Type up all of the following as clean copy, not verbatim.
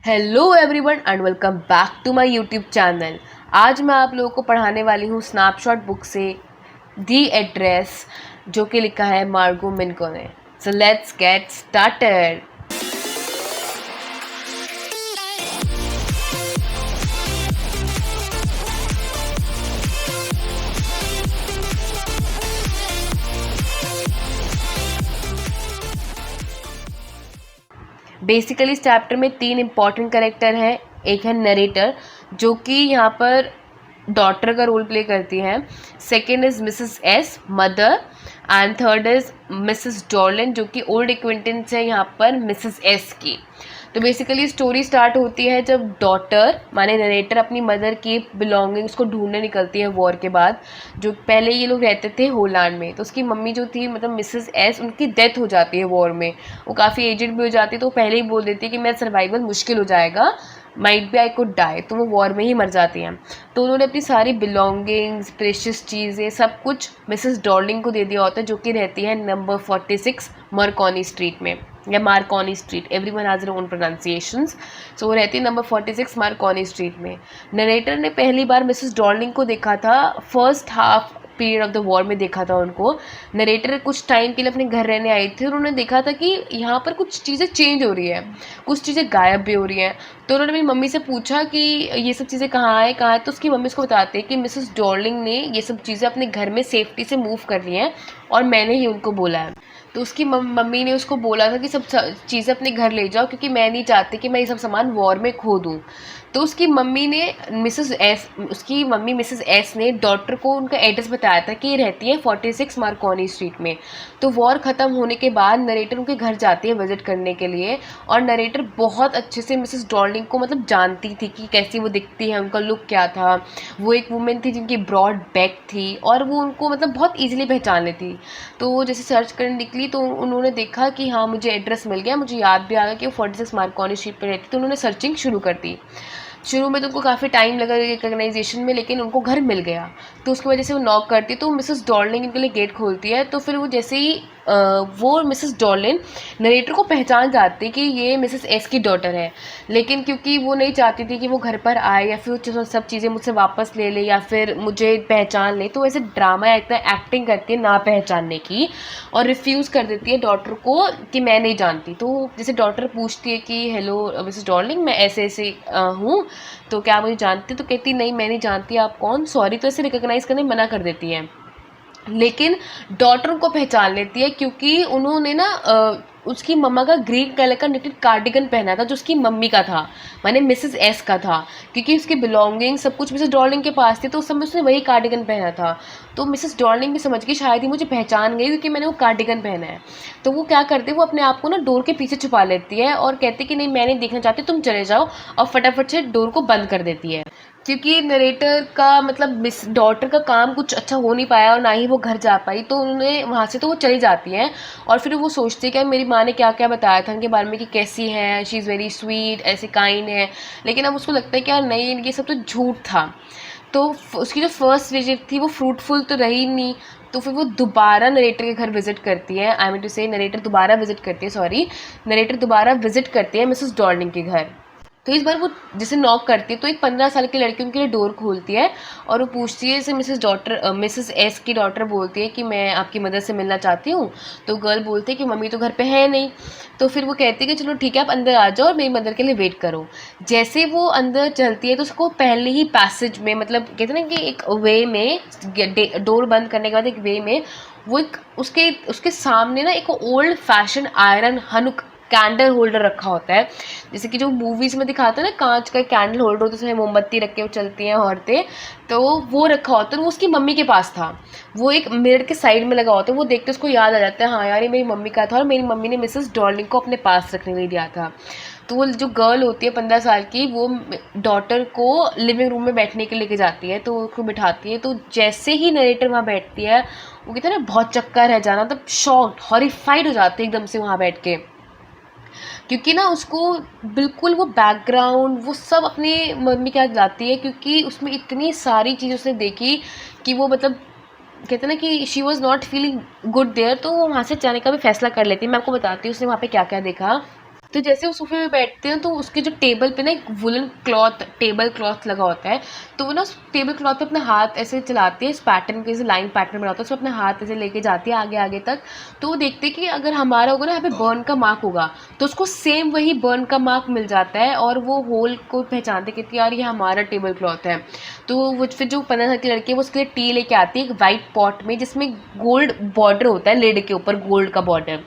Hello everyone and welcome back to my YouTube channel. आज मैं आप लोगों को पढ़ाने वाली हूँ स्नैपशॉट बुक से दी एड्रेस, जो कि लिखा है मार्गो मिनको ने। So let's get started. Basically इस चैप्टर में 3 इम्पॉर्टेंट कैरेक्टर हैं। एक है नरेटर, जो कि यहाँ पर डॉटर का रोल प्ले करती है। Second is Mrs S, mother. And third is Mrs Darling, जो कि ओल्ड एक्वेंटेंस है यहाँ पर मिसेस एस की। तो बेसिकली स्टोरी स्टार्ट होती है जब डॉटर माने नरेटर अपनी मदर की बिलोंगिंग्स को ढूंढने निकलती है वॉर के बाद। जो पहले ये लोग रहते थे होलैंड में, तो उसकी मम्मी जो थी मतलब मिसेस एस, उनकी डेथ हो जाती है वॉर में। वो काफ़ी एजेड भी हो जाती है, तो पहले ही बोल देती है कि मेरा सर्वाइवल मुश्किल हो जाएगा, might be I could die, तो वो वॉर में ही मर जाती हैं। तो उन्होंने अपनी सारी बिलोंगिंग्स, प्रेशियस चीज़ें, सब कुछ मिसेस डॉर्लिंग को दे दिया होता है, जो कि रहती है नंबर 46 मार्कोनी स्ट्रीट में, या Marconi street, everyone has their own pronunciations. So वो रहती है नंबर 46 मार्कोनी स्ट्रीट में। नरेटर ने पहली बार मिसेस डॉर्लिंग को देखा था first half period of the war में, देखा था उनको। नरेटर कुछ टाइम के लिए अपने घर रहने आई थी और उन्होंने देखा था कि यहाँ पर कुछ चीज़ें चेंज हो रही है, कुछ चीज़ें गायब भी हो रही हैं। तो उन्होंने मेरी मम्मी से पूछा कि ये सब चीज़ें कहाँ है कहाँ है। तो उसकी मम्मी उसको बताते हैं कि मिसेस डॉर्लिंग ने ये सब चीज़ें अपने घर में सेफ्टी से मूव कर ली हैं और मैंने ही उनको बोला है। तो उसकी मम्मी ने उसको बोला था कि सब चीज़ें अपने घर ले जाओ, क्योंकि मैं नहीं चाहती कि मैं ये सब सामान वॉर में खो दूँ। तो उसकी मम्मी ने उसकी मम्मी मिसेस एस ने डॉटर को उनका एड्रेस बताया था कि ये रहती है 46 मार्कोनी स्ट्रीट में। तो वॉर ख़त्म होने के बाद नरेटर उनके घर जाती है विजिट करने के लिए, और नरेटर बहुत अच्छे से मिसेस डॉर्लिंग को मतलब जानती थी कि कैसी वो दिखती है, उनका लुक क्या था। वो एक वुमेन थी जिनकी ब्रॉड बैक थी और वो उनको मतलब बहुत ईजिली पहचान लेती। तो वो जैसे सर्च करने निकली तो उन्होंने देखा कि हाँ मुझे एड्रेस मिल गया, मुझे याद भी आ गया कि वो 46 मार्कोनी स्ट्रीट पर रहती। तो उन्होंने सर्चिंग शुरू कर दी। शुरू में तो उनको काफ़ी टाइम लगा रिकग्नाइजेशन में, लेकिन उनको घर मिल गया। तो उसकी वजह से वो नॉक करती है, तो मिसेस डॉर्लिन इनके लिए गेट खोलती है। तो फिर वो जैसे ही वो मिसेस डॉर्लिन नरेटर को पहचान जाती कि ये मिसेस एस की डॉटर है, लेकिन क्योंकि वो नहीं चाहती थी कि वो घर पर आए या फिर सब चीज़ें मुझसे वापस ले ले या फिर मुझे पहचान ले, तो ऐसे ड्रामा इतना एक्टिंग करती है ना पहचानने की, और रिफ्यूज़ कर देती है डॉटर को कि मैं नहीं जानती। तो जैसे डॉटर पूछती है कि हेलो मिसेस डॉर्लिंग, मैं ऐसे ऐसे हूँ, तो क्या मुझे जानती? तो कहती नहीं मैं नहीं जानती, आप कौन, सॉरी। तो ऐसे रिकॉग्नाइज़ करने मना कर देती है। लेकिन डॉटर को पहचान लेती है, क्योंकि उन्होंने ना उसकी मम्मा का ग्रीन कलर का निटेड कार्डिगन पहना था, जो उसकी मम्मी का था, माने मिसेस एस का था। क्योंकि उसकी बिलोंगिंग सब कुछ मिसेस डॉर्लिंग के पास थी, तो उस समय उसने वही कार्डिगन पहना था। तो मिसेस डॉर्लिंग भी समझ गई शायद ही मुझे पहचान गई, क्योंकि मैंने वो कार्डिगन पहना है। तो वो क्या करती है, वो अपने आप को ना डोर के पीछे छुपा लेती है और कहती है कि नहीं मैं नहीं देखना चाहती, तुम चले जाओ, और फटाफट से डोर को बंद कर देती है। क्योंकि नरेटर का मतलब मिस डॉटर का काम कुछ अच्छा हो नहीं पाया और ना ही वो घर जा पाई, तो उन्होंने वहाँ से तो वो चली जाती हैं। और फिर वो सोचती है कि मेरी माँ ने क्या क्या बताया था उनके बारे में कि कैसी है, शी इज़ वेरी स्वीट, ऐसे काइंड है। लेकिन अब उसको लगता है कि यार नहीं, ये सब तो झूठ था। तो उसकी जो फर्स्ट विजिट थी वो फ्रूटफुल तो रही नहीं। तो फिर वो दोबारा नरेटर के घर विजिट करती है, आई मीन टू से नरेटर दोबारा विजिट करती है, सॉरी, नरेटर दोबारा विजिट करती है मिसेस डॉर्लिंग के घर। तो इस बार वो जैसे नॉक करती है, तो एक 15 साल की लड़की उनके लिए डोर खोलती है और वो पूछती है, जैसे मिसेस एस की डॉटर बोलती है कि मैं आपकी मदर से मिलना चाहती हूँ। तो गर्ल बोलती है कि मम्मी तो घर पे है नहीं। तो फिर वो कहती है कि चलो ठीक है, आप अंदर आ जाओ और मेरी मदर के लिए वेट करो। जैसे वो अंदर चलती है तो उसको पहले ही पैसेज में, मतलब कहते हैं ना कि एक वे में, डोर बंद करने के बाद एक वे में, वो एक उसके उसके सामने ना एक old fashion iron Hanukkah candle holder रखा होता है। जैसे कि जो मूवीज़ में दिखाते हैं ना, कांच का कैंडल होल्डर होता है, उसमें मोमबत्ती रख के वो चलती हैं औरतें, तो वो रखा होता है। वो उसकी मम्मी के पास था, वो एक मिरर के साइड में लगा होता है। वो देखते उसको याद आ जाता है, हाँ यार ये मेरी मम्मी का था और मेरी मम्मी ने मिसेस डॉर्लिंग को अपने पास रखने के लिए दिया था। तो वो जो गर्ल होती है 15 साल की, वो डॉटर को लिविंग रूम में बैठने के लेके जाती है, तो उसको बिठाती है। तो जैसे ही नरेटर वहाँ बैठती है, वो कहते हैं ना बहुत चक्कर रह जाना, तब शॉक्ड हॉरिफाइड हो जाती है एकदम से वहाँ बैठ के। क्योंकि ना उसको बिल्कुल वो बैकग्राउंड वो सब अपनी मम्मी के याद दिलाती है, क्योंकि उसमें इतनी सारी चीज़ उसने देखी कि वो मतलब कहते हैं ना कि she was not feeling good there. तो वो वहाँ से जाने का भी फैसला कर लेती है। मैं आपको बताती हूँ उसने वहाँ पे क्या क्या देखा। तो जैसे वो सोफे पे बैठते हैं तो उसके जो टेबल पे ना एक वुलन क्लॉथ, टेबल क्लॉथ लगा होता है, तो वो ना उस टेबल क्लॉथ पे अपना हाथ ऐसे चलाती है, इस पैटर्न के जैसे लाइन पैटर्न बना होता है, उसमें अपना हाथ ऐसे लेके जाती है आगे आगे तक। तो वो देखते हैं कि अगर हमारा होगा ना यहाँ पे बर्न का मार्क होगा, तो उसको सेम वही बर्न का मार्क मिल जाता है, और वो होल को पहचानते कि यार ये हमारा टेबल क्लॉथ है। तो वो फिर जो 15 साल की लड़की है वो उसके लिए टी लेके आती है एक वाइट पॉट में, जिसमें गोल्ड बॉर्डर होता है, लिड के ऊपर गोल्ड का बॉर्डर।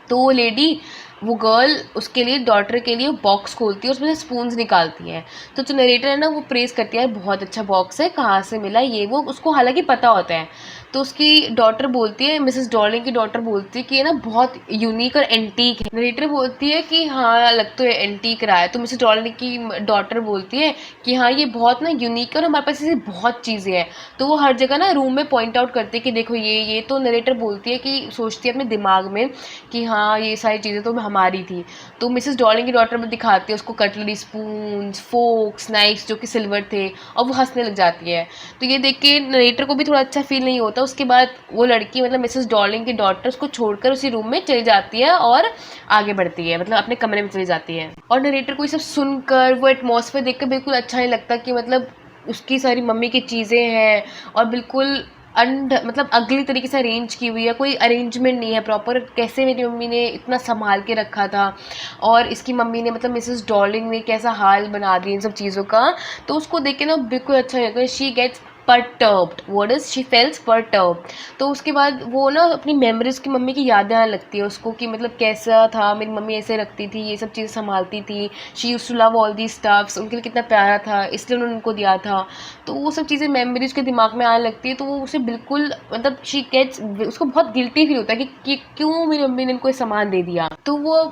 तो वो लेडी, वो गर्ल उसके लिए, डॉटर के लिए बॉक्स खोलती है, उसमें से स्पून्स निकालती है। तो जो नरेटर है ना वो प्रेस करती है, बहुत अच्छा बॉक्स है, कहाँ से मिला ये वो, उसको हालांकि पता होता है। तो उसकी डॉटर बोलती है, मिसेस डॉर्लिंग की डॉटर बोलती है कि ये ना बहुत यूनिक और एंटीक है। नरेटर बोलती है कि हाँ लग तो एंटीक रहा है। तो मिसेस डॉर्लिंग की डॉटर बोलती है कि हाँ ये बहुत ना यूनिक है और हमारे पास ऐसी बहुत चीज़ें हैं। तो वो हर जगह ना रूम में पॉइंट आउट करती है कि देखो ये। तो नरेटर बोलती है कि सोचती है अपने दिमाग में कि हाँ ये सारी चीज़ें तो हमारी थी। तो मिसेस डॉर्लिंग की डॉटर में दिखाती है उसको कटलरी, स्पून्स, फोक्स, नाइफ्स जो कि सिल्वर थे, और वो हंसने लग जाती है। तो ये देख के नरेटर को भी थोड़ा अच्छा फील नहीं होता। उसके बाद वो लड़की, मतलब मिसेस डॉर्लिंग की डॉटर, उसको छोड़कर उसी रूम में चली जाती है और आगे बढ़ती है, मतलब अपने कमरे में चली जाती है। और नरेटर को ये सब सुनकर, वो एटमॉस्फेयर देखकर बिल्कुल अच्छा नहीं लगता कि मतलब उसकी सारी मम्मी की चीज़ें हैं और बिल्कुल मतलब अगली तरीके से अरेंज की हुई है, कोई अरेंजमेंट नहीं है प्रॉपर, कैसे मेरी मम्मी ने इतना संभाल के रखा था, और इसकी मम्मी ने, मतलब मिसेस डॉर्लिंग ने कैसा हाल बना दिया इन सब चीज़ों का। तो उसको देख के ना बिल्कुल अच्छा नहीं लगता। She gets perturbed, what is she feels perturbed। तो उसके बाद वो ना अपनी मेमोरीज की, मम्मी की यादें आने लगती है उसको कि मतलब कैसा था, मेरी मम्मी ऐसे रखती थी, ये सब चीज़ें संभालती थी, she used to love all the stuffs, उनके लिए कितना प्यारा था, इसलिए उन्होंने उनको दिया था। तो वो सब चीज़ें मेमोरीज के दिमाग में आने लगती है। तो वो उसे बिल्कुल, मतलब शी गेट्स, उसको बहुत गिल्टी फील होता है कि क्यों मेरी मम्मी ने इनको ये सामान दे दिया। तो वो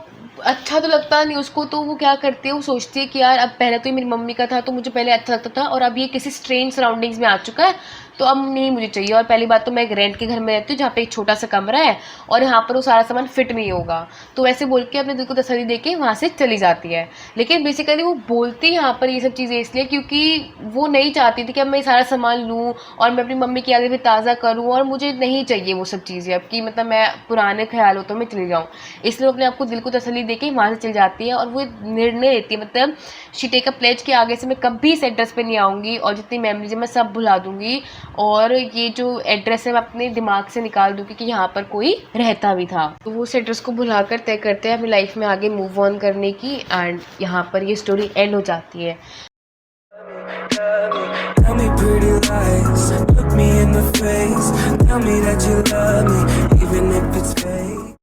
अच्छा तो लगता नहीं उसको। तो वो क्या करती है, वो सोचती है कि यार अब, पहले तो ये मेरी मम्मी का था तो मुझे पहले अच्छा लगता था, और अब ये किसी स्ट्रेंज सराउंडिंग्स में आ चुका है, तो अब नहीं मुझे चाहिए। और पहली बात तो मैं एक रेंट के घर में रहती हूँ जहाँ पे एक छोटा सा कमरा है, और यहाँ पर वो सारा सामान फिट नहीं होगा। तो ऐसे बोल के अपने दिल को तसल्ली दे के वहाँ से चली जाती है। लेकिन बेसिकली वो बोलती यहाँ पर ये सब चीज़ें इसलिए क्योंकि वो नहीं चाहती थी कि अब मैं सारा सामान लूँ और मैं अपनी मम्मी की यादें भी ताज़ा करूँ, और मुझे नहीं चाहिए वो सब चीज़ें अब कि मतलब मैं पुराने ख्यालों तो में चली जाऊँ। इसलिए वो अपने आप को दिल को तसल्ली दे के वहाँ से चली जाती है, और वो निर्णय लेती है, मतलब शी टेक अ प्लेज कि आगे से मैं कभी इस एड्रेस पे नहीं आऊँगी, और जितनी मेमोरीज है मैं सब भुला दूँगी, और ये जो एड्रेस है मैं अपने दिमाग से निकाल दूँगी कि यहाँ पर कोई रहता भी था। तो वो उस एड्रेस को भुलाकर तय करते हैं अपनी लाइफ में आगे मूव ऑन करने की, एंड यहाँ पर ये स्टोरी एंड हो जाती है। Tell me pretty lies, look me in the face, tell me that you love me, even if it's fake.